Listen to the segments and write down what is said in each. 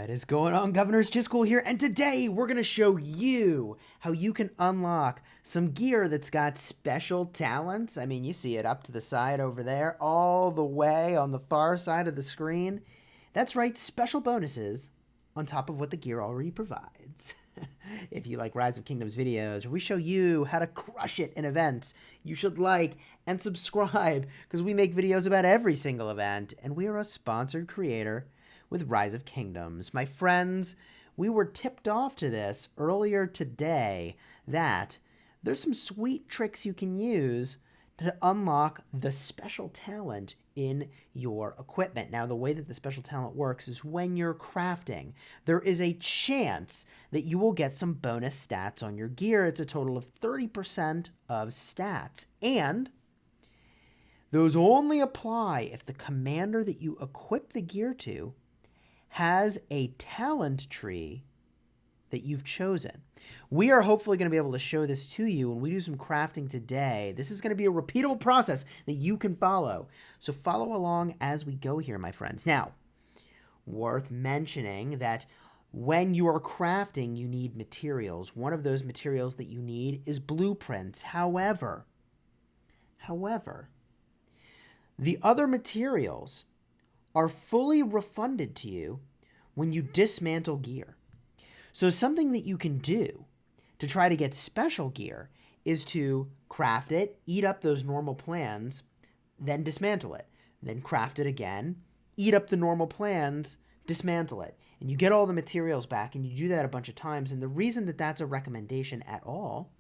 What is going on, Governors? Chisgule here, and today we're going to show you how you can unlock some gear that's got special talents. I mean, you see it up to the side over there, all the way on the far side of the screen. That's right, special bonuses on top of what the gear already provides. If you like Rise of Kingdoms videos, where we show you how to crush it in events, you should like and subscribe, because we make videos about every single event, and we are a sponsored creator with Rise of Kingdoms. My friends, we were tipped off to this earlier today that there's some sweet tricks you can use to unlock the special talent in your equipment. Now, the way that the special talent works is when you're crafting, there is a chance that you will get some bonus stats on your gear. It's a total of 30% of stats, and those only apply if the commander that you equip the gear to has a talent tree that you've chosen. We are hopefully going to be able to show this to you when we do some crafting today. This is going to be a repeatable process that you can follow. So follow along as we go here, my friends. Now, worth mentioning that when you are crafting, you need materials. One of those materials that you need is blueprints. However, the other materials are fully refunded to you when you dismantle gear. So something that you can do to try to get special gear is to craft it, eat up those normal plans, then dismantle it. Then craft it again, eat up the normal plans, dismantle it. And you get all the materials back, and you do that a bunch of times. And the reason that that's a recommendation at all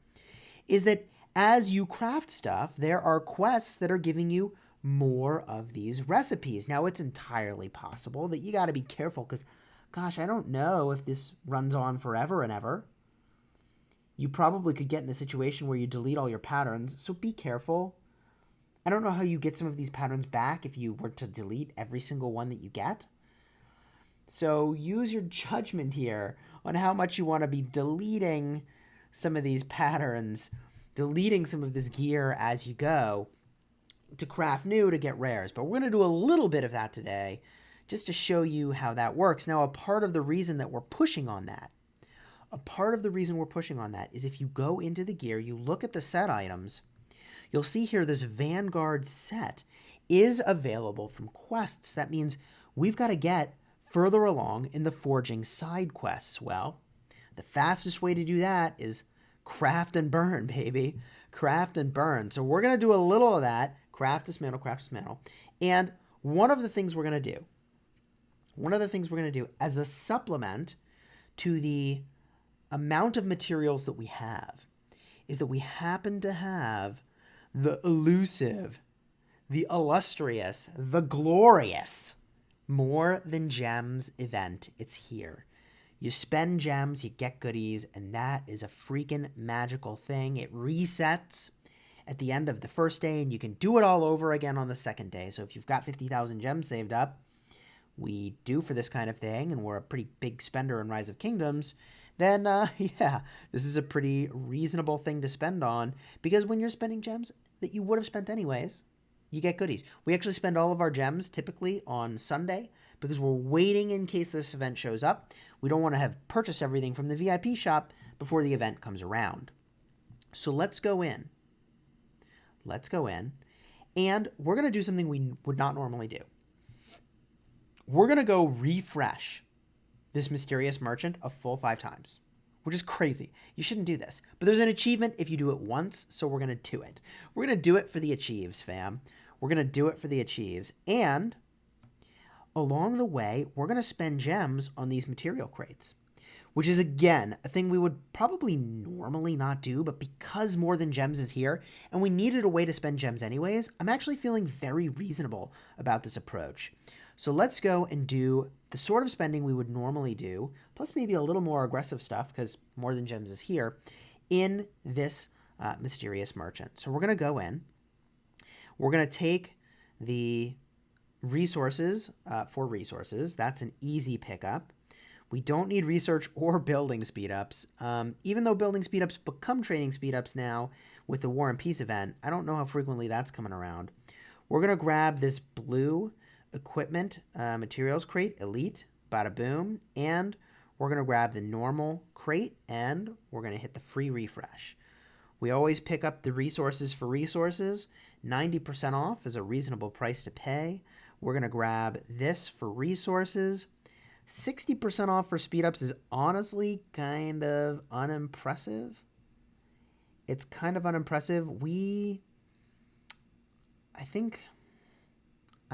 is that as you craft stuff, there are quests that are giving you more of these recipes. Now, it's entirely possible that you got to be careful because, gosh, I don't know if this runs on forever and ever. You probably could get in a situation where you delete all your patterns, so be careful. I don't know how you get some of these patterns back if you were to delete every single one that you get. So use your judgment here on how much you want to be deleting some of these patterns, deleting some of this gear as you go, to craft new to get rares. But we're going to do a little bit of that today just to show you how that works. Now, a part of the reason that we're pushing on that is if you go into the gear, you look at the set items, you'll see here this Vanguard set is available from quests. That means we've got to get further along in the forging side quests. Well, the fastest way to do that is craft and burn, baby. Craft and burn. So we're going to do a little of that. Craft, dismantle. And one of the things we're going to do as a supplement to the amount of materials that we have is that we happen to have the elusive, the illustrious, the glorious More Than Gems event. It's here. You spend gems, you get goodies, and that is a freaking magical thing. It resets at the end of the first day, and you can do it all over again on the second day. So if you've got 50,000 gems saved up, we do for this kind of thing, and we're a pretty big spender in Rise of Kingdoms, then yeah, this is a pretty reasonable thing to spend on, because when you're spending gems that you would have spent anyways, you get goodies. We actually spend all of our gems typically on Sunday because we're waiting in case this event shows up. We don't want to have purchased everything from the VIP shop before the event comes around. So let's go in, and we're going to do something we would not normally do. We're going to go refresh this mysterious merchant a full 5 times, which is crazy. You shouldn't do this. But there's an achievement if you do it once, so we're going to do it. We're going to do it for the achieves, fam. We're going to do it for the achieves. And along the way, we're going to spend gems on these material crates, which is, again, a thing we would probably normally not do, but because More Than Gems is here, and we needed a way to spend gems anyways, I'm actually feeling very reasonable about this approach. So let's go and do the sort of spending we would normally do, plus maybe a little more aggressive stuff, because More Than Gems is here, in this mysterious merchant. So we're going to go in. We're going to take the resources for resources. That's an easy pickup. We don't need research or building speedups. Even though building speedups become training speedups now with the War and Peace event, I don't know how frequently that's coming around. We're going to grab this blue equipment materials crate, Elite, bada boom. And we're going to grab the normal crate and we're going to hit the free refresh. We always pick up the resources for resources. 90% off is a reasonable price to pay. We're going to grab this for resources. 60% off for speed ups is honestly kind of unimpressive. It's kind of unimpressive. I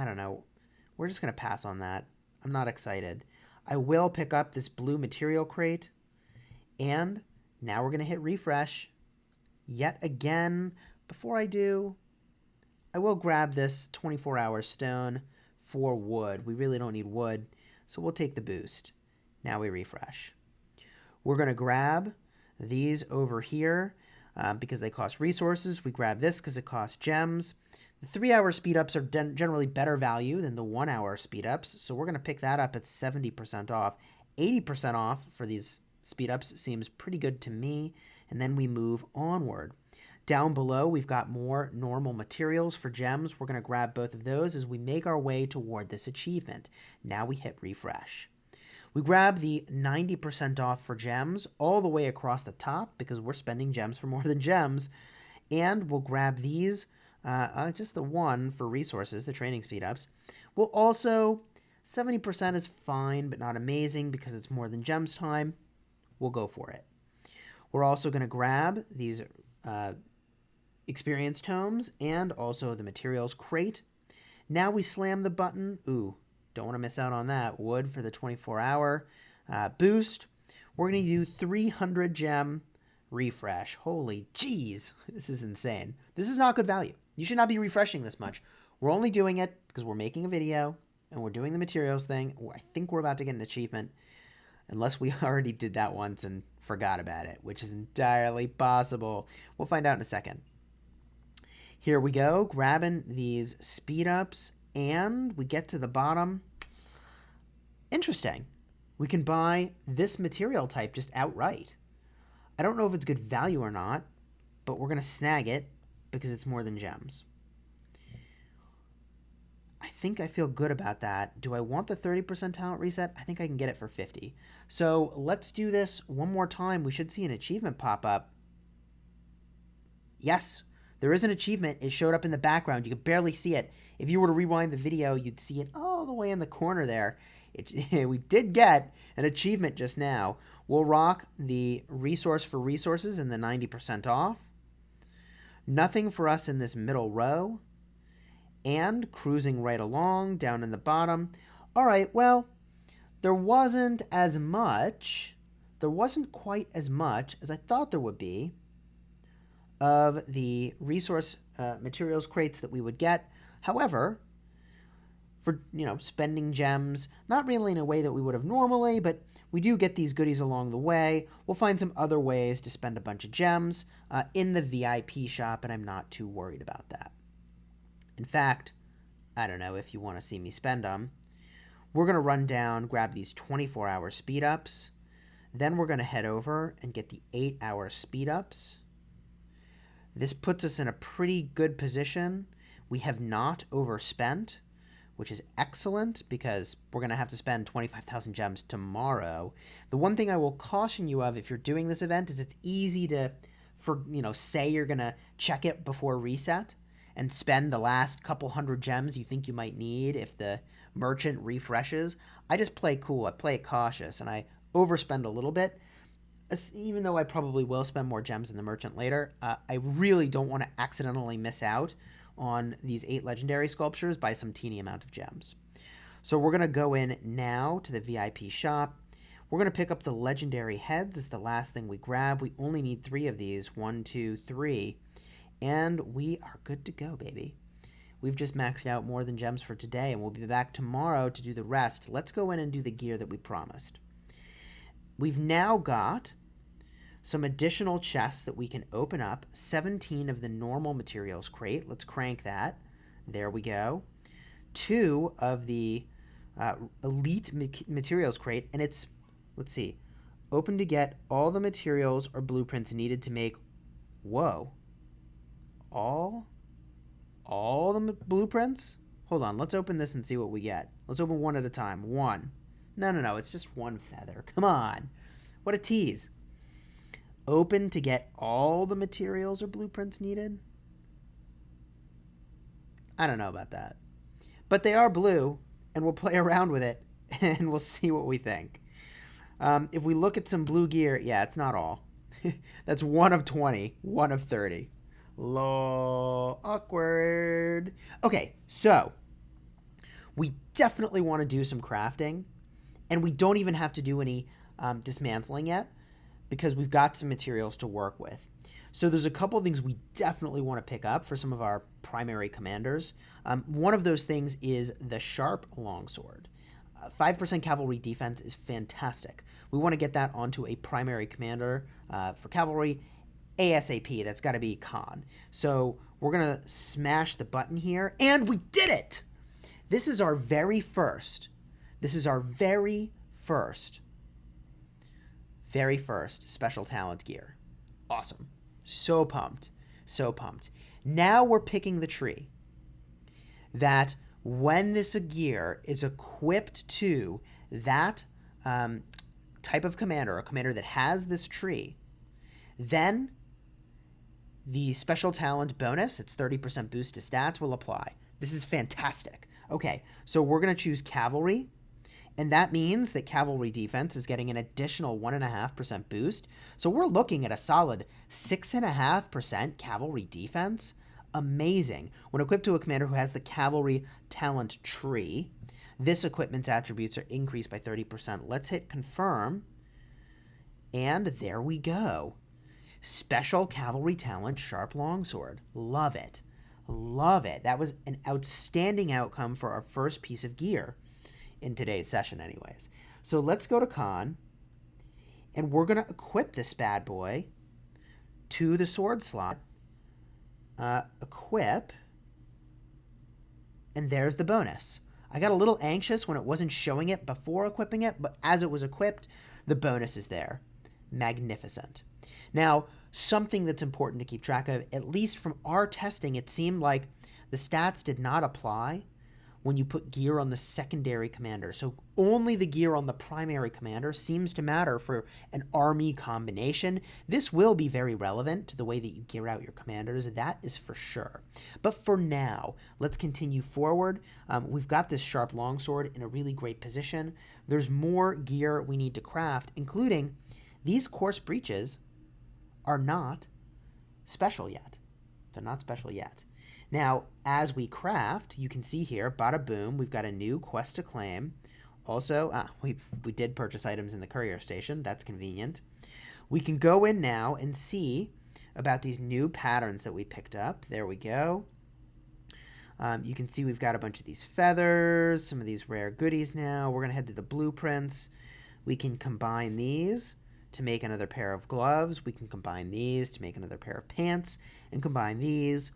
don't know. We're just going to pass on that. I'm not excited. I will pick up this blue material crate. And now we're going to hit refresh. Yet again, before I do, I will grab this 24-hour stone for wood. We really don't need wood, so we'll take the boost. Now we refresh. We're going to grab these over here because they cost resources. We grab this because it costs gems. The 3-hour speed ups are generally better value than the 1-hour speed ups, so we're going to pick that up at 70% off. 80% off for these speed ups seems pretty good to me. And then we move onward. Down below, we've got more normal materials for gems. We're going to grab both of those as we make our way toward this achievement. Now we hit refresh. We grab the 90% off for gems all the way across the top because we're spending gems for more than gems. And we'll grab these, just the one for resources, the training speed ups. We'll also, 70% is fine but not amazing because it's more than gems time. We'll go for it. We're also going to grab these experience tomes and also the materials crate. Now we slam the button. Ooh, don't want to miss out on that. Wood for the 24-hour boost. We're going to do 300 gem refresh. Holy jeez, this is insane. This is not good value. You should not be refreshing this much. We're only doing it because we're making a video and we're doing the materials thing. I think we're about to get an achievement. Unless we already did that once and forgot about it, which is entirely possible. We'll find out in a second. Here we go, grabbing these speed ups, and we get to the bottom. Interesting. We can buy this material type just outright. I don't know if it's good value or not, but we're going to snag it because it's more than gems. I think I feel good about that. Do I want the 30% talent reset? I think I can get it for 50. So let's do this one more time. We should see an achievement pop up. Yes, there is an achievement. It showed up in the background. You could barely see it. If you were to rewind the video, you'd see it all the way in the corner there. We did get an achievement just now. We'll rock the resource for resources and the 90% off. Nothing for us in this middle row. And cruising right along down in the bottom. All right, well, there wasn't quite as much as I thought there would be of the resource materials crates that we would get. However, for, spending gems, not really in a way that we would have normally, but we do get these goodies along the way. We'll find some other ways to spend a bunch of gems in the VIP shop, and I'm not too worried about that. In fact, I don't know if you want to see me spend them. We're going to run down, grab these 24-hour speed ups. Then we're going to head over and get the 8-hour speed ups. This puts us in a pretty good position. We have not overspent, which is excellent because we're going to have to spend 25,000 gems tomorrow. The one thing I will caution you of if you're doing this event is it's easy to, say you're going to check it before reset and spend the last couple hundred gems you think you might need if the merchant refreshes. I just play cool. I play it cautious, and I overspend a little bit. Even though I probably will spend more gems in the merchant later, I really don't want to accidentally miss out on these 8 legendary sculptures by some teeny amount of gems. So we're going to go in now to the VIP shop. We're going to pick up the legendary heads as the last thing we grab. We only need 3 of these. 1, 2, 3. And we are good to go, baby. We've just maxed out more than gems for today, and we'll be back tomorrow to do the rest. Let's go in and do the gear that we promised. We've now got some additional chests that we can open up. 17 of the normal materials crate. Let's crank that. There we go. 2 of the elite materials crate, and it's, let's see, open to get all the materials or blueprints needed to make, whoa, all the blueprints? Hold on, let's open this and see what we get. Let's open one at a time. 1, No, it's just one feather. Come on. What a tease. Open to get all the materials or blueprints needed? I don't know about that. But they are blue, and we'll play around with it, and we'll see what we think. If we look at some blue gear, yeah, it's not all. That's 1 of 20, 1 of 30. Awkward. Okay, so we definitely want to do some crafting, and we don't even have to do any dismantling yet because we've got some materials to work with. So there's a couple of things we definitely want to pick up for some of our primary commanders. One of those things is the sharp longsword. 5% cavalry defense is fantastic. We want to get that onto a primary commander for cavalry ASAP. That's got to be Khan. So we're going to smash the button here, and we did it! This is our very first special talent gear. Awesome. So pumped. Now we're picking the tree that when this gear is equipped to that type of commander, a commander that has this tree, then the special talent bonus, it's 30% boost to stats, will apply. This is fantastic. Okay, so we're going to choose cavalry, and that means that cavalry defense is getting an additional 1.5% boost. So we're looking at a solid 6.5% cavalry defense. Amazing. When equipped to a commander who has the cavalry talent tree, this equipment's attributes are increased by 30%. Let's hit confirm. And there we go. Special cavalry talent sharp longsword. Love it. That was an outstanding outcome for our first piece of gear in today's session anyways. So let's go to Khan, and we're going to equip this bad boy to the sword slot. Equip, and there's the bonus. I got a little anxious when it wasn't showing it before equipping it, but as it was equipped, the bonus is there. Magnificent. Now, something that's important to keep track of, at least from our testing, it seemed like the stats did not apply when you put gear on the secondary commander. So only the gear on the primary commander seems to matter for an army combination. This will be very relevant to the way that you gear out your commanders, that is for sure. But for now, let's continue forward. We've got this sharp longsword in a really great position. There's more gear we need to craft, including these coarse breeches are not special yet. They're not special yet. Now, as we craft, you can see here, bada boom, we've got a new quest to claim. Also, we did purchase items in the courier station. That's convenient. We can go in now and see about these new patterns that we picked up. There we go. You can see we've got a bunch of these feathers, some of these rare goodies now. We're going to head to the blueprints. We can combine these to make another pair of gloves. We can combine these to make another pair of pants, and combine these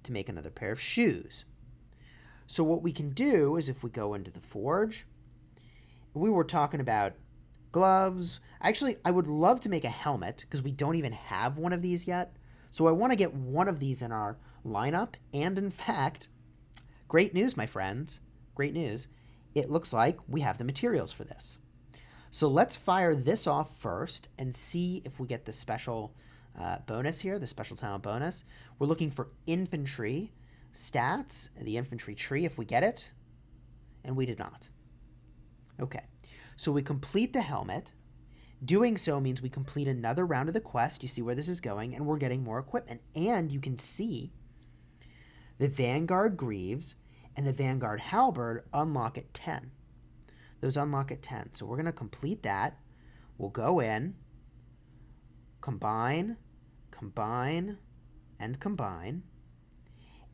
to make another pair of shoes. So what we can do is, if we go into the forge, we were talking about gloves. Actually, I would love to make a helmet because we don't even have one of these yet. So I want to get one of these in our lineup. And in fact, great news, my friends. Great news. It looks like we have the materials for this. So let's fire this off first and see if we get the special bonus here, the special talent bonus. We're looking for infantry stats, the infantry tree, if we get it, and we did not. Okay, so we complete the helmet. Doing so means we complete another round of the quest. You see where this is going, and we're getting more equipment. And you can see the Vanguard Greaves and the Vanguard Halberd unlock at 10. Those unlock at 10. So we're going to complete that. We'll go in, combine, and combine.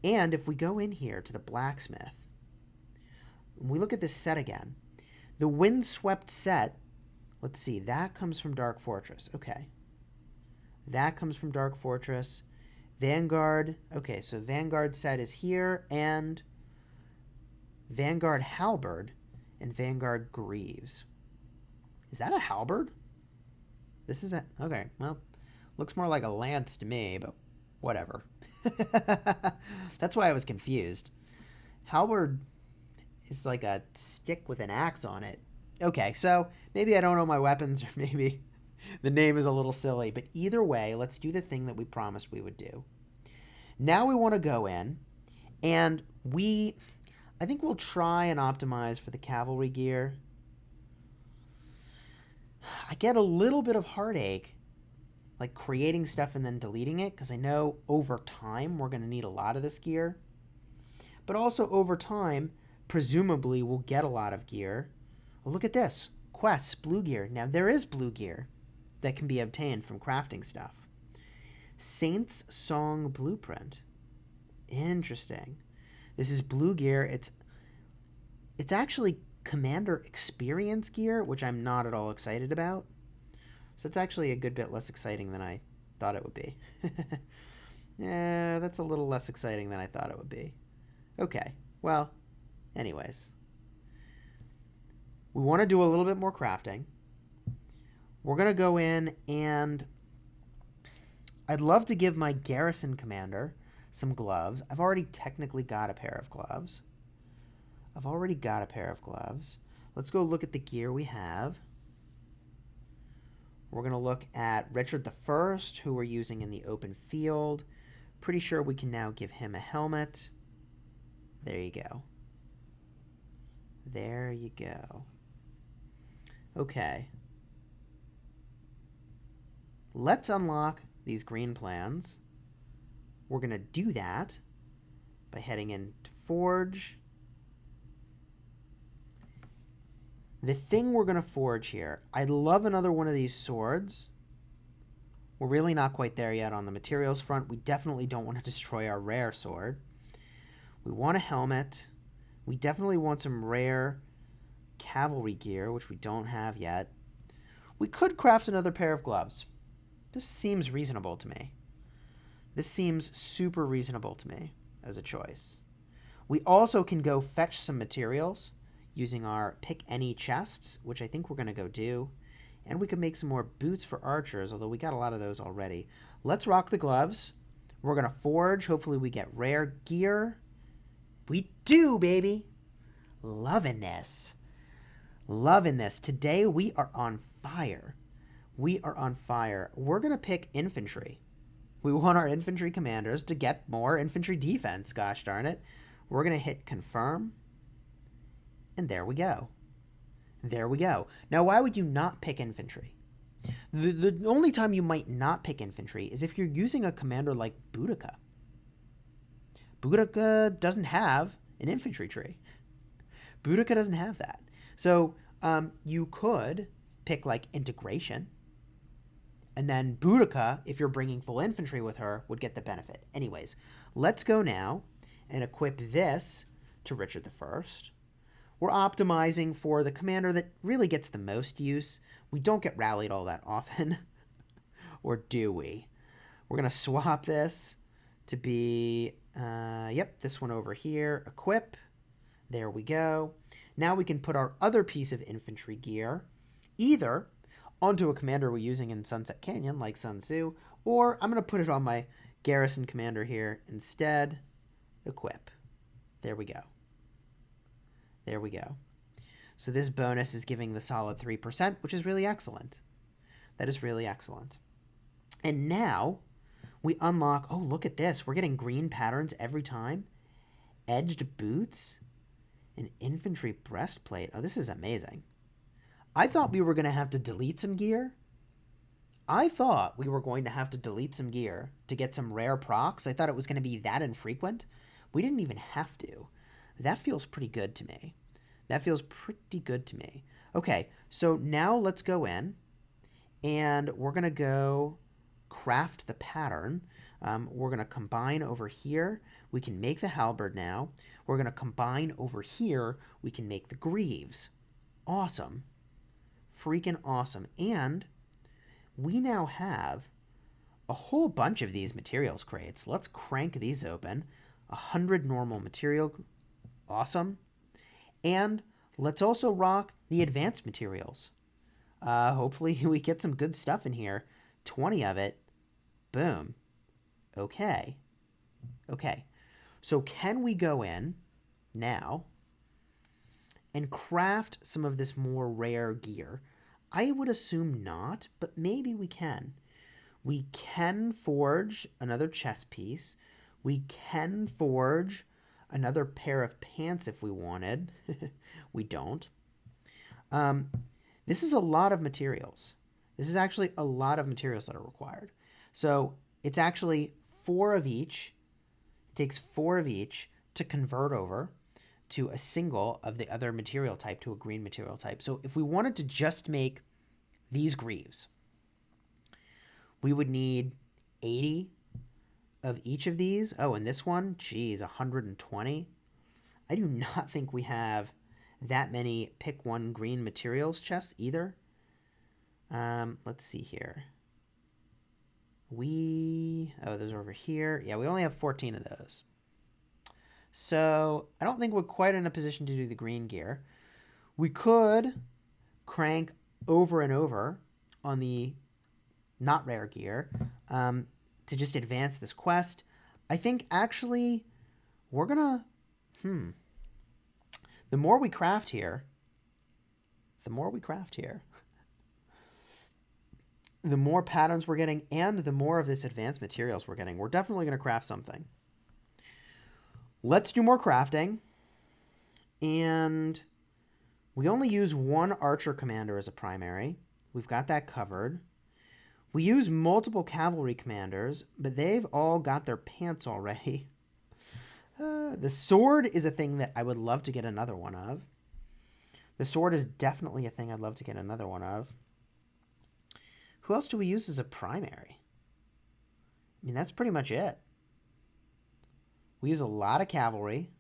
And if we go in here to the blacksmith, and we look at this set again, the windswept set, let's see, that comes from Dark Fortress. Okay. That comes from Dark Fortress. Vanguard. Okay, so Vanguard set is here, and Vanguard Halberd and Vanguard Greaves. Is that a halberd? This is a... Okay, well, looks more like a lance to me, but whatever. That's why I was confused. Halberd is like a stick with an axe on it. Okay, so maybe I don't know my weapons, or maybe the name is a little silly, but either way, let's do the thing that we promised we would do. Now we want to go in, and I think we'll try and optimize for the cavalry gear. I get a little bit of heartache, like creating stuff and then deleting it, because I know over time we're going to need a lot of this gear. But also over time, presumably we'll get a lot of gear. Oh, look at this. Quests, blue gear. Now there is blue gear that can be obtained from crafting stuff. Saint's Song Blueprint. Interesting. This is blue gear. It's actually Commander Experience gear, which I'm not at all excited about. So it's actually a good bit less exciting than I thought it would be. Yeah, that's a little less exciting than I thought it would be. Okay, well, anyways. We want to do a little bit more crafting. We're going to go in, and I'd love to give my garrison commander some gloves. I've already technically got a pair of gloves. Let's go look at the gear we have. We're going to look at Richard I, who we're using in the open field. Pretty sure we can now give him a helmet. There you go. There you go. Okay. Let's unlock these green plans. We're going to do that by heading into Forge. The thing we're going to forge here, I'd love another one of these swords. We're really not quite there yet on the materials front. We definitely don't want to destroy our rare sword. We want a helmet. We definitely want some rare cavalry gear, which we don't have yet. We could craft another pair of gloves. This seems reasonable to me. This seems super reasonable to me as a choice. We also can go fetch some materials using our pick any chests, which I think we're going to go do. And we can make some more boots for archers, although we got a lot of those already. Let's rock the gloves. We're going to forge. Hopefully we get rare gear. We do, baby. Loving this. Loving this. Today we are on fire. We are on fire. We're going to pick infantry. We want our infantry commanders to get more infantry defense, gosh darn it. We're going to hit confirm. And there we go. There we go. Now, why would you not pick infantry? The only time you might not pick infantry is if you're using a commander like Boudica. Boudica doesn't have an infantry tree. Boudica doesn't have that. So you could pick like integration. And then Boudica, if you're bringing full infantry with her, would get the benefit. Anyways, let's go now and equip this to Richard I. We're optimizing for the commander that really gets the most use. We don't get rallied all that often. Or do we? We're going to swap this to be, this one over here. Equip. There we go. Now we can put our other piece of infantry gear either onto a commander we're using in Sunset Canyon, like Sun Tzu, or I'm going to put it on my garrison commander here instead. Equip. There we go. There we go. So this bonus is giving the solid 3%, which is really excellent. That is really excellent. And now we unlock, oh, look at this. We're getting green patterns every time. Edged boots. An infantry breastplate. Oh, this is amazing. I thought we were going to have to delete some gear. I thought we were going to have to delete some gear to get some rare procs. I thought it was going to be that infrequent. We didn't even have to. That feels pretty good to me. That feels pretty good to me. Okay, so now let's go in, and we're going to go craft the pattern. We're going to combine over here. We can make the halberd now. We're going to combine over here. We can make the greaves. Awesome. Freaking awesome. And we now have a whole bunch of these materials crates. Let's crank these open. 100 normal material. Awesome. And let's also rock the advanced materials. Hopefully we get some good stuff in here. 20 of it. Boom. Okay. Okay. So can we go in now and craft some of this more rare gear? I would assume not, but maybe we can. We can forge another chest piece. We can forge another pair of pants if we wanted. We don't. This is a lot of materials. This is actually a lot of materials that are required. So it's actually 4 of each. It takes 4 of each to convert over to a single of the other material type, to a green material type. So if we wanted to just make these greaves, we would need 80 of each of these. Oh, and this one, geez, 120. I do not think we have that many pick one green materials chests either. Let's see here. Those are over here. Yeah, we only have 14 of those. So I don't think we're quite in a position to do the green gear. We could crank over and over on the not rare gear to just advance this quest. I think actually we're gonna the more we craft here, the more patterns we're getting, and the more of this advanced materials we're getting. We're definitely going to craft something. Let's do more crafting. And we only use 1 archer commander as a primary. We've got that covered. We use multiple cavalry commanders, but they've all got their pants already. The sword is a thing that I would love to get another one of. The sword is definitely a thing I'd love to get another one of. Who else do we use as a primary? I mean, that's pretty much it. We use a lot of cavalry.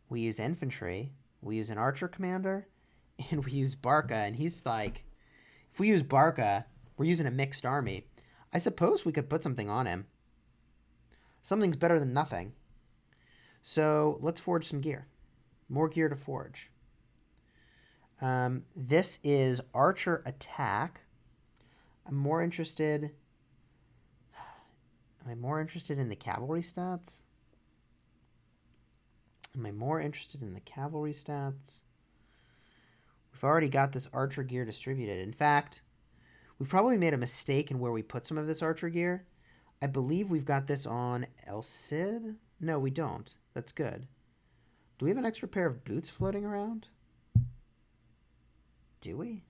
We use infantry. We use an archer commander. And we use Barca. And he's like, if we use Barca, we're using a mixed army. I suppose we could put something on him. Something's better than nothing. So let's forge some gear. More gear to forge. This is archer attack. I'm more interested... Am I more interested in the cavalry stats? We've already got this archer gear distributed. In fact, we've probably made a mistake in where we put some of this archer gear. I believe we've got this on El Cid. No, we don't. That's good. Do we have an extra pair of boots floating around? Do we?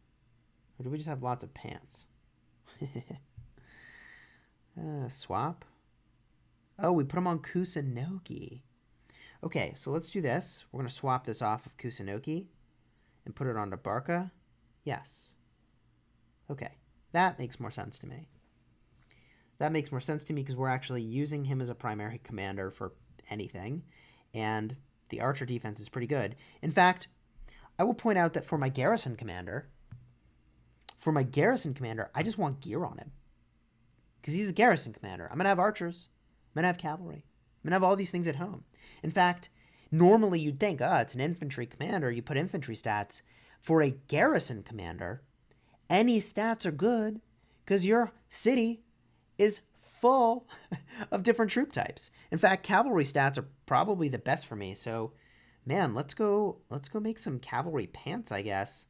Or do we just have lots of pants? Swap. Oh, we put them on Kusunoki. Okay, so let's do this. We're going to swap this off of Kusunoki and put it onto Barca. Yes. Okay, that makes more sense to me. Because we're actually using him as a primary commander for anything, and the archer defense is pretty good. In fact, I will point out that for my garrison commander, I just want gear on him. Because he's a garrison commander. I'm going to have archers. I'm going to have cavalry. I'm going to have all these things at home. In fact, normally you'd think, it's an infantry commander. You put infantry stats. For a garrison commander, any stats are good because your city is full of different troop types. In fact, cavalry stats are probably the best for me. So, man, let's go make some cavalry pants, I guess.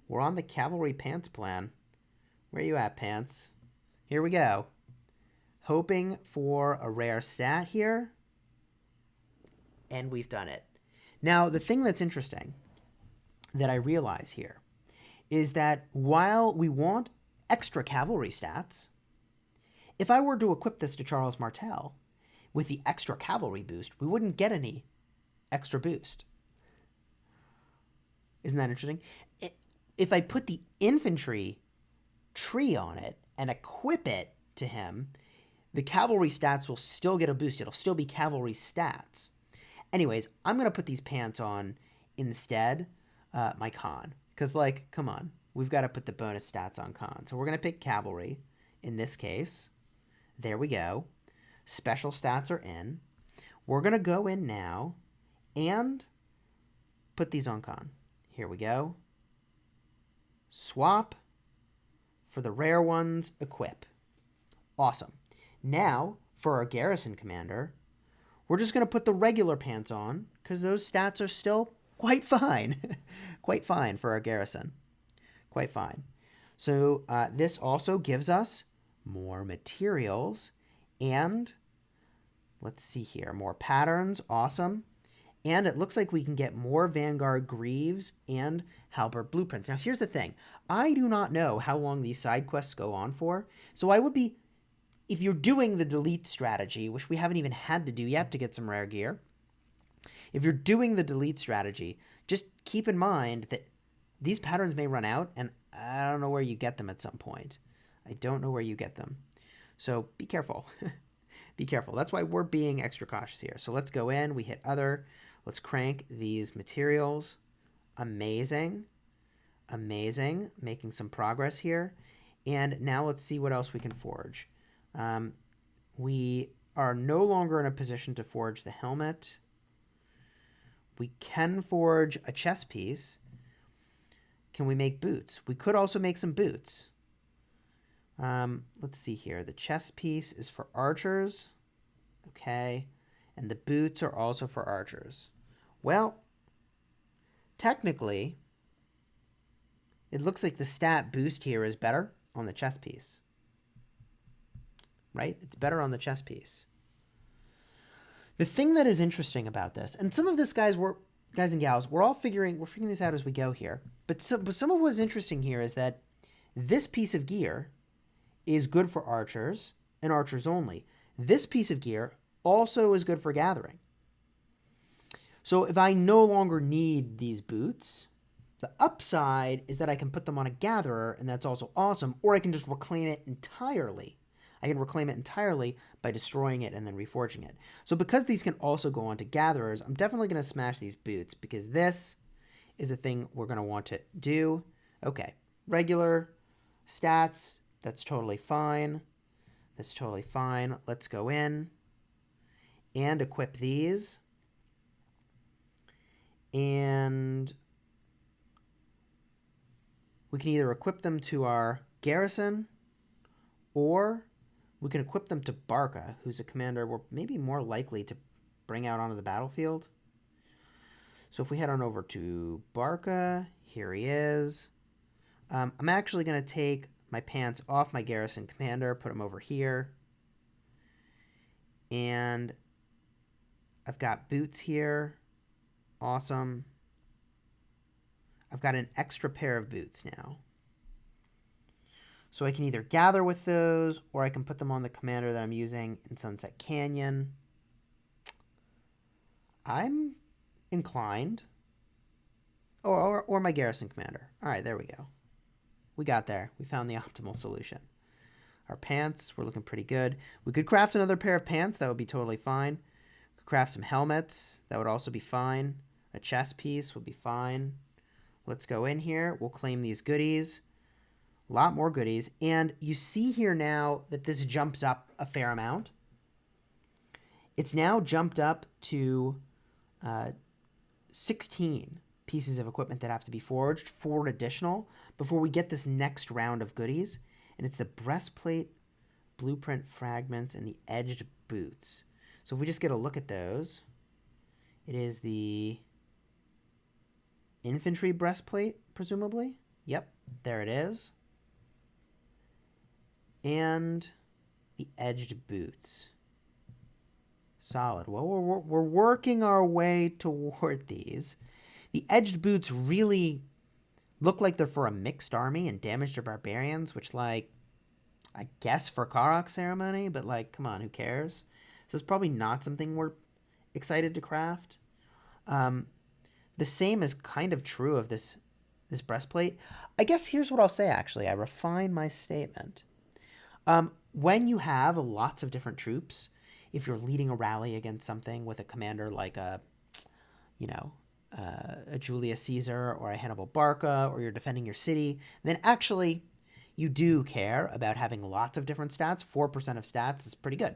We're on the cavalry pants plan. Where are you at, pants? Here we go. Hoping for a rare stat here. And we've done it. Now, the thing that's interesting that I realize here is that while we want extra cavalry stats, if I were to equip this to Charles Martel with the extra cavalry boost, we wouldn't get any extra boost. Isn't that interesting? If I put the infantry tree on it and equip it to him, the cavalry stats will still get a boost. It'll still be cavalry stats. Anyways, I'm going to put these pants on instead, my con. Because, come on. We've got to put the bonus stats on con. So we're going to pick cavalry in this case. There we go. Special stats are in. We're going to go in now and put these on con. Here we go. Swap. For the rare ones, equip. Awesome. Now, for our garrison commander, we're just going to put the regular pants on because those stats are still quite fine. Quite fine for our garrison. Quite fine. So this also gives us more materials and let's see here, more patterns. Awesome. And it looks like we can get more Vanguard Greaves and Halberd Blueprints. Now, here's the thing. I do not know how long these side quests go on for. So I would be, if you're doing the delete strategy, which we haven't even had to do yet to get some rare gear, if you're doing the delete strategy, just keep in mind that these patterns may run out, and I don't know where you get them at some point. I don't know where you get them. So be careful. Be careful. That's why we're being extra cautious here. So let's go in. We hit other. Let's crank these materials. Amazing. Amazing. Making some progress here. And now let's see what else we can forge. We are no longer in a position to forge the helmet. We can forge a chest piece. Can we make boots? We could also make some boots. Let's see here. The chest piece is for archers. Okay. And the boots are also for archers. Well, technically, it looks like the stat boost here is better on the chest piece. Right? It's better on the chest piece. The thing that is interesting about this, and some of this, guys and gals, we're figuring this out as we go here. But some of what's interesting here is that this piece of gear is good for archers and archers only. This piece of gear also is good for gathering. So if I no longer need these boots, the upside is that I can put them on a gatherer, and that's also awesome, or I can just reclaim it entirely. I can reclaim it entirely by destroying it and then reforging it. So because these can also go on to gatherers, I'm definitely going to smash these boots because this is a thing we're going to want to do. Okay, regular stats, that's totally fine. That's totally fine. Let's go in and equip these. And we can either equip them to our garrison or we can equip them to Barca, who's a commander we're maybe more likely to bring out onto the battlefield. So if we head on over to Barca, here he is. I'm actually going to take my pants off my garrison commander, put him over here. And I've got boots here. Awesome. I've got an extra pair of boots now. So I can either gather with those, or I can put them on the commander that I'm using in Sunset Canyon. I'm inclined. Or my garrison commander. All right, there we go. We got there. We found the optimal solution. Our pants, we're looking pretty good. We could craft another pair of pants. That would be totally fine. We could craft some helmets. That would also be fine. A chest piece would be fine. Let's go in here. We'll claim these goodies. A lot more goodies. And you see here now that this jumps up a fair amount. It's now jumped up to 16 pieces of equipment that have to be forged, 4 additional, before we get this next round of goodies. And it's the breastplate, blueprint fragments, and the edged boots. So if we just get a look at those, it is the infantry breastplate, presumably. Yep, there it is. And the edged boots. Solid. Well, we're working our way toward these. The edged boots really look like they're for a mixed army and damage to barbarians, which, like, I guess for Karok ceremony, but, like, come on, who cares? So it's probably not something we're excited to craft. The same is kind of true of this breastplate. I guess here's what I'll say, actually. I refine my statement. When you have lots of different troops, if you're leading a rally against something with a commander like a Julius Caesar or a Hannibal Barca, or you're defending your city, then actually you do care about having lots of different stats. 4% of stats is pretty good.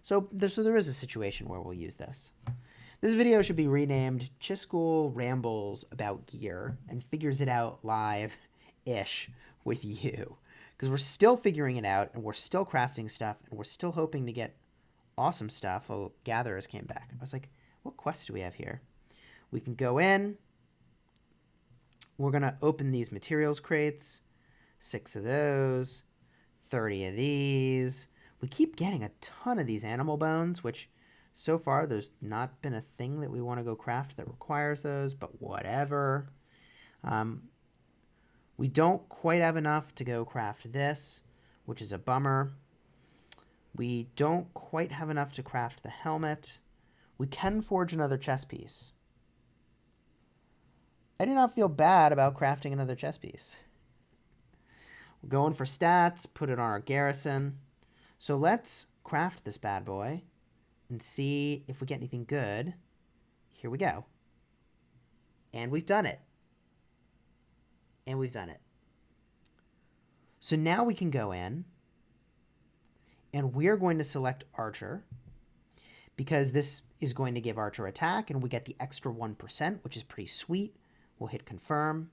So there is a situation where we'll use this. This video should be renamed Chisgule Rambles About Gear and Figures It Out Live-ish with you. Because we're still figuring it out, and we're still crafting stuff, and we're still hoping to get awesome stuff. Oh, Gatherers came back. I was like, what quests do we have here? We can go in. We're going to open these materials crates. 6 of those. 30 of these. We keep getting a ton of these animal bones, which so far there's not been a thing that we want to go craft that requires those, but whatever. We don't quite have enough to go craft this, which is a bummer. We don't quite have enough to craft the helmet. We can forge another chest piece. I do not feel bad about crafting another chest piece. We're going for stats, put it on our garrison. So let's craft this bad boy and see if we get anything good. Here we go. And we've done it. And we've done it. So now we can go in and we're going to select Archer because this is going to give Archer attack and we get the extra 1%, which is pretty sweet. We'll hit confirm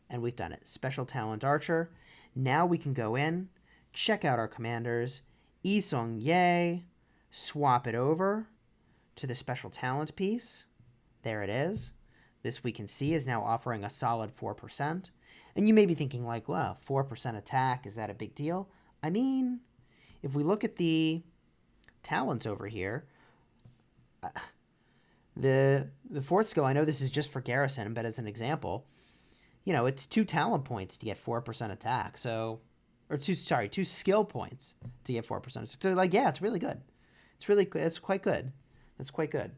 and we've done it. Special Talent Archer. Now we can go in, check out our commanders, Isong Ye, swap it over to the Special Talent piece. There it is. This we can see is now offering a solid 4%. And you may be thinking like, well, 4% attack, is that a big deal? I mean, if we look at the talents over here, the fourth skill, I know this is just for garrison, but as an example, you know, it's 2 talent points to get 4% attack. So, or 2 skill points to get 4%. So like, yeah, it's really good. It's quite good. That's quite good.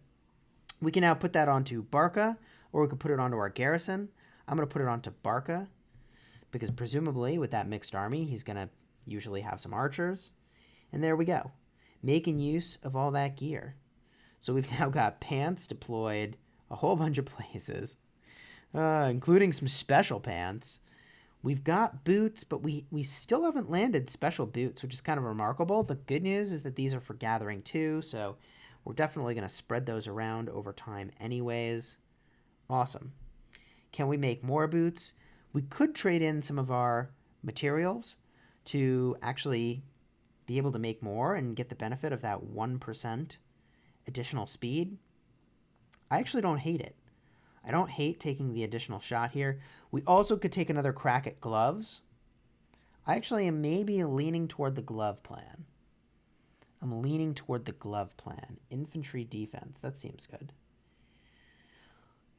We can now put that onto Barca, or we could put it onto our garrison. I'm going to put it onto Barca, because presumably with that mixed army, he's going to usually have some archers. And there we go. Making use of all that gear. So we've now got pants deployed a whole bunch of places, including some special pants. We've got boots, but we still haven't landed special boots, which is kind of remarkable. The good news is that these are for gathering too, so we're definitely going to spread those around over time anyways. Awesome. Can we make more boots? We could trade in some of our materials to actually be able to make more and get the benefit of that 1% additional speed. I actually don't hate it. I don't hate taking the additional shot here. We also could take another crack at gloves. I actually am maybe leaning toward the glove plan. I'm leaning toward the glove plan. Infantry defense. That seems good.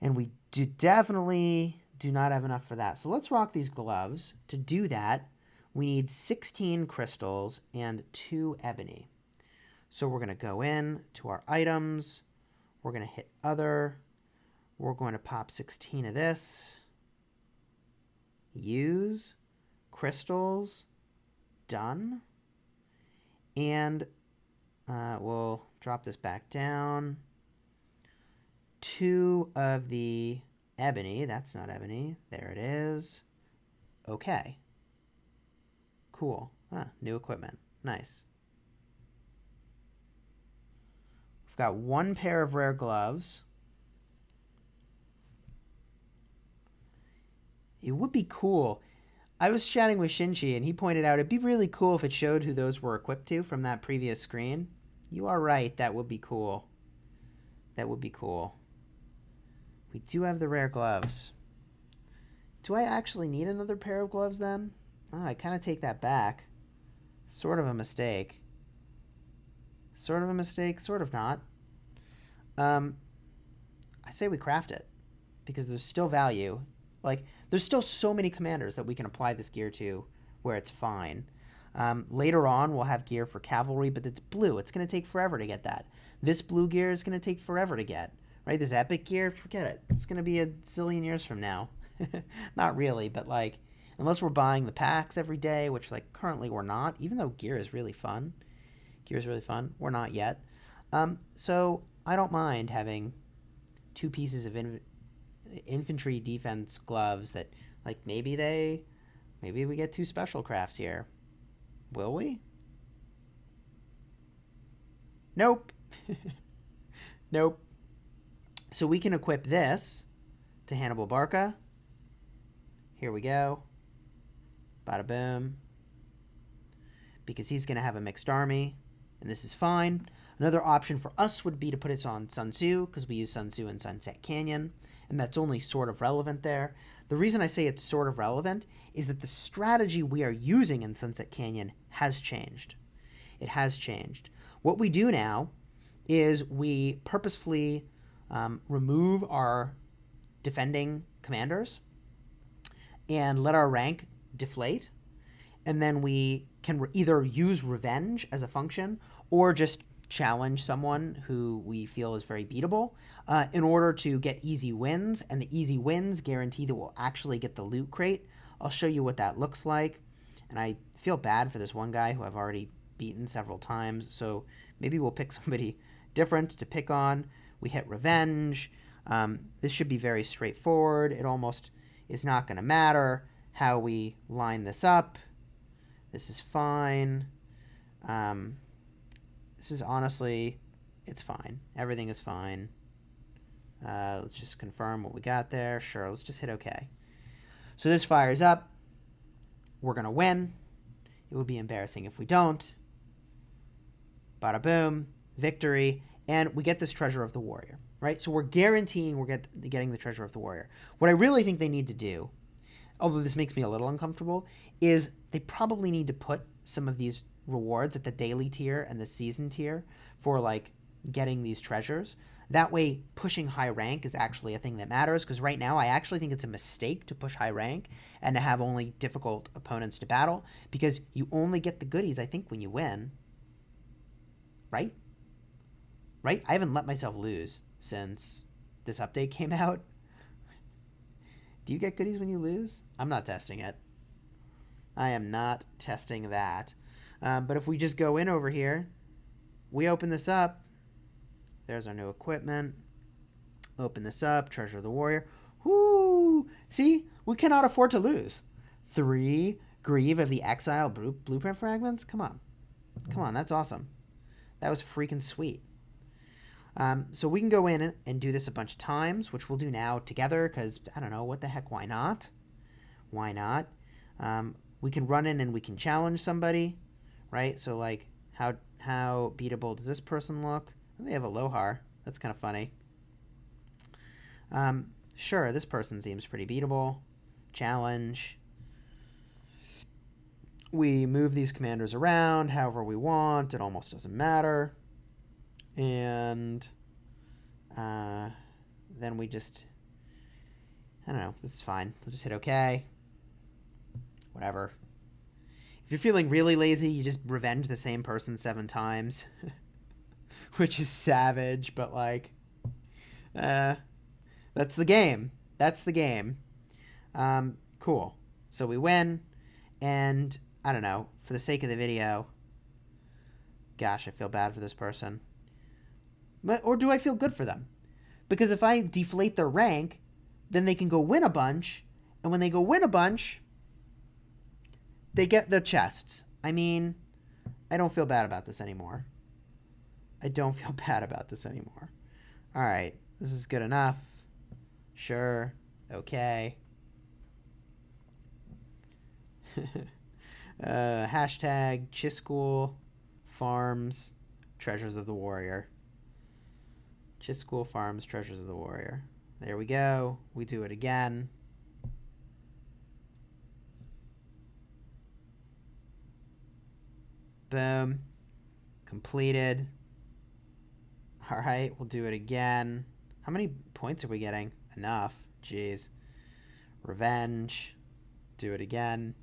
And we definitely do not have enough for that. So let's rock these gloves. To do that, we need 16 crystals and 2 ebony. So we're going to go in to our items. We're going to hit other. We're going to pop 16 of this. Use. Crystals. Done. And we'll drop this back down. 2 of the ebony. That's not ebony. There it is. Okay. Cool. New equipment. Nice. We've got 1 pair of rare gloves. It would be cool. I was chatting with Shinchi, and he pointed out it'd be really cool if it showed who those were equipped to from that previous screen. You are right. That would be cool. That would be cool. We do have the rare gloves. Do I actually need another pair of gloves then? Oh, I kind of take that back. Sort of a mistake. Sort of a mistake, sort of not. I say we craft it because there's still value. Like, there's still so many commanders that we can apply this gear to where it's fine. Later on, we'll have gear for cavalry, but it's blue. It's going to take forever to get that. This blue gear is going to take forever to get. Right? This epic gear, forget it. It's going to be a zillion years from now. Not really, but like, unless we're buying the packs every day, which like currently we're not, even though gear is really fun. Gear is really fun. We're not yet. So I don't mind having 2 pieces of infantry defense gloves that, like, maybe we get 2 special crafts here. Will we? Nope. Nope. So we can equip this to Hannibal Barca. Here we go. Bada boom. Because he's going to have a mixed army, and this is fine. Another option for us would be to put it on Sun Tzu, because we use Sun Tzu in Sunset Canyon. and that's only sort of relevant there. The reason I say it's sort of relevant is that the strategy we are using in Sunset Canyon has changed. It has changed. What we do now is we purposefully remove our defending commanders and let our rank deflate, and then we can either use revenge as a function or just challenge someone who we feel is very beatable in order to get easy wins, and the easy wins guarantee that we'll actually get the loot crate. I'll show you what that looks like, and I feel bad for this one guy who I've already beaten several times, so maybe we'll pick somebody different to pick on. We hit revenge. This should be very straightforward. It almost is not going to matter how we line this up. This is fine. This is honestly, it's fine. Everything is fine. Let's just confirm what we got there. Sure, let's just hit OK. So this fires up. We're going to win. It would be embarrassing if we don't. Bada boom. Victory. And we get this Treasure of the Warrior, right? So we're guaranteeing we're getting the Treasure of the Warrior. What I really think they need to do, although this makes me a little uncomfortable, is they probably need to put some of these rewards at the daily tier and the season tier for like getting these treasures. That way pushing high rank is actually a thing that matters, because right now I actually think it's a mistake to push high rank and to have only difficult opponents to battle, because you only get the goodies, I think, when you win. Right? Right? I haven't let myself lose since this update came out. Do you get goodies when you lose? I'm not testing it. I am not testing that. But if we just go in over here, we open this up. There's our new equipment. Open this up. Treasure of the Warrior. Whoo! See? We cannot afford to lose. 3 Grieve of the Exile Blueprint Fragments? Come on. Come on, that's awesome. That was freaking sweet. So we can go in and do this a bunch of times, which we'll do now together, because, I don't know, what the heck, why not? Why not? We can run in and we can challenge somebody, right? So, like, how beatable does this person look? They have a Lohar. That's kind of funny. Sure, this person seems pretty beatable. Challenge. We move these commanders around however we want. It almost doesn't matter. And then we just, I don't know, this is fine. We'll just hit OK. Whatever. If you're feeling really lazy, you just revenge the same person 7 times. Which is savage, but like, that's the game. That's the game. Cool. So we win, and I don't know, for the sake of the video, gosh, I feel bad for this person. Or do I feel good for them? Because if I deflate their rank, then they can go win a bunch, and when they go win a bunch, they get their chests. I mean, I don't feel bad about this anymore. I don't feel bad about this anymore. All right, this is good enough. Sure, okay. Hashtag Chisgule Farms Treasures of the Warrior. Chisgule Farms Treasures of the Warrior. There we go. We do it again. Boom. Completed. All right, we'll do it again. How many points are we getting? Enough. Jeez. Revenge. Do it again.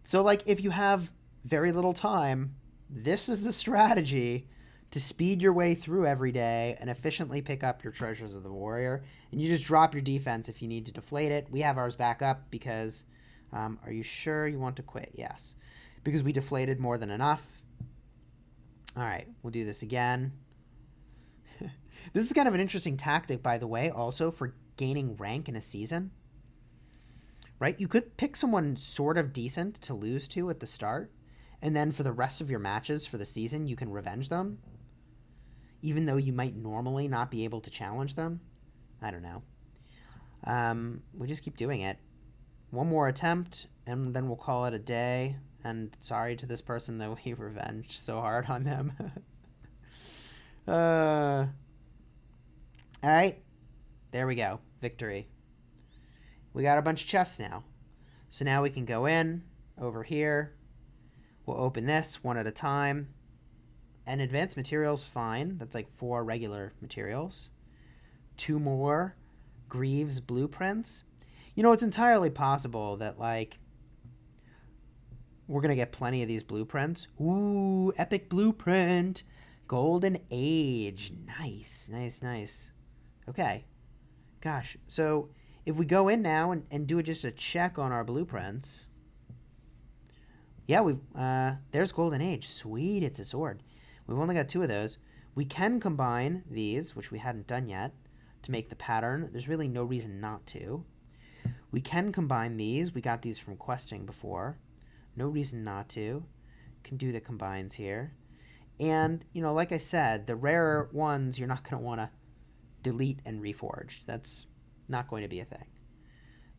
So, like, if you have very little time, this is the strategy to speed your way through every day and efficiently pick up your Treasures of the Warrior. And you just drop your defense if you need to deflate it. We have ours back up because, are you sure you want to quit? Yes. Because we deflated more than enough. All right, we'll do this again. This is kind of an interesting tactic, by the way, also for gaining rank in a season. Right? You could pick someone sort of decent to lose to at the start, and then for the rest of your matches for the season, you can revenge them, even though you might normally not be able to challenge them. I don't know. We just keep doing it. One more attempt, and then we'll call it a day. And sorry to this person that we revenged so hard on them. All right. There we go. victory. We got a bunch of chests now. So now we can go in over here. We'll open this one at a time. And advanced materials, fine. That's like 4 regular materials. 2 more Greaves blueprints. You know, it's entirely possible that, like, we're going to get plenty of these blueprints. Ooh, epic blueprint. Golden Age. Nice, nice, nice. Okay. Gosh, so if we go in now and do just a check on our blueprints. Yeah, there's Golden Age. Sweet, it's a sword. We've only got 2 of those. We can combine these, which we hadn't done yet, to make the pattern. There's really no reason not to. We can combine these. We got these from questing before. No reason not to. Can do the combines here. And, you know, like I said, the rarer ones you're not going to want to delete and reforge. That's not going to be a thing.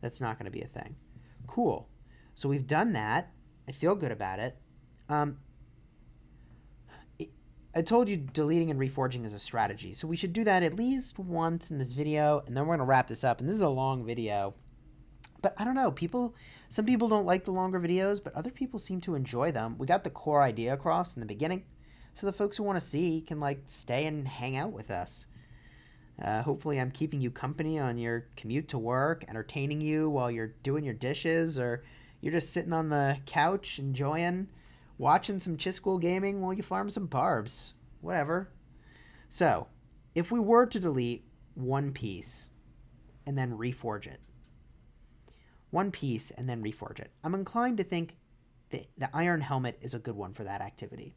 That's not going to be a thing. Cool. So we've done that. I feel good about it. I told you deleting and reforging is a strategy, so we should do that at least once in this video, and then we're going to wrap this up. And this is a long video. But I don't know, some people don't like the longer videos, but other people seem to enjoy them. We got the core idea across in the beginning, so the folks who want to see can, like, stay and hang out with us. Hopefully I'm keeping you company on your commute to work, entertaining you while you're doing your dishes, or you're just sitting on the couch enjoying watching some Chisgule gaming while you farm some barbs. Whatever. So, if we were to delete one piece and then reforge it, I'm inclined to think the iron helmet is a good one for that activity.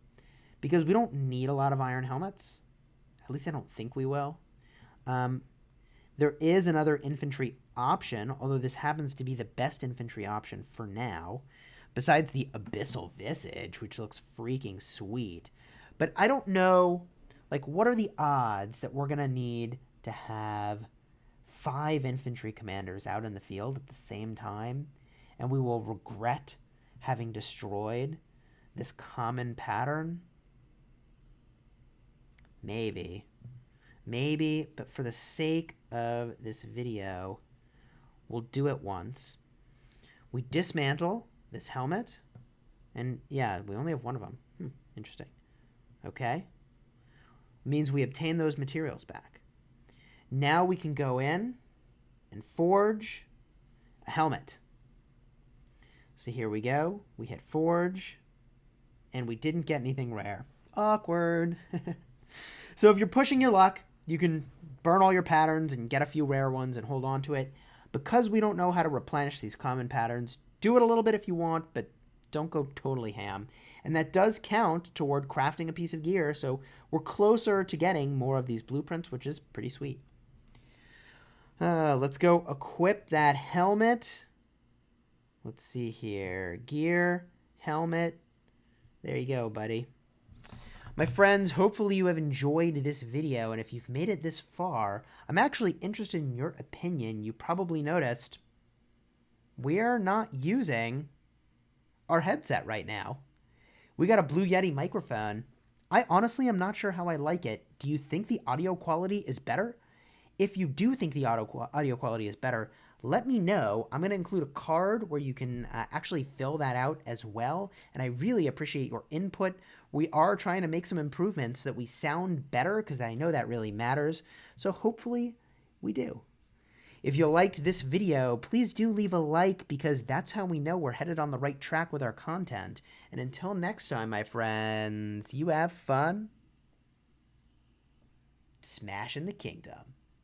Because we don't need a lot of iron helmets. At least I don't think we will. There is another infantry option, although this happens to be the best infantry option for now, besides the Abyssal Visage, which looks freaking sweet. But I don't know, like, what are the odds that we're going to need to have 5 infantry commanders out in the field at the same time, and we will regret having destroyed this common pattern? Maybe, but for the sake of this video, we'll do it once. We dismantle this helmet, and yeah, we only have 1 of them. Interesting. Okay. Means we obtain those materials back. Now we can go in and forge a helmet. So here we go. We hit forge, and we didn't get anything rare. Awkward. So if you're pushing your luck, you can burn all your patterns and get a few rare ones and hold on to it. Because we don't know how to replenish these common patterns, do it a little bit if you want, but don't go totally ham. And that does count toward crafting a piece of gear, so we're closer to getting more of these blueprints, which is pretty sweet. Let's go equip that helmet. Let's see here. Gear, helmet. There you go, buddy. My friends, hopefully you have enjoyed this video, and if you've made it this far, I'm actually interested in your opinion. You probably noticed we're not using our headset right now. We got a Blue Yeti microphone. I honestly am not sure how I like it. Do you think the audio quality is better? If you do think the audio quality is better, let me know. I'm going to include a card where you can actually fill that out as well, and I really appreciate your input. We are trying to make some improvements so that we sound better, because I know that really matters, so hopefully we do. If you liked this video, please do leave a like, because that's how we know we're headed on the right track with our content. And until next time, my friends, you have fun smashing the kingdom.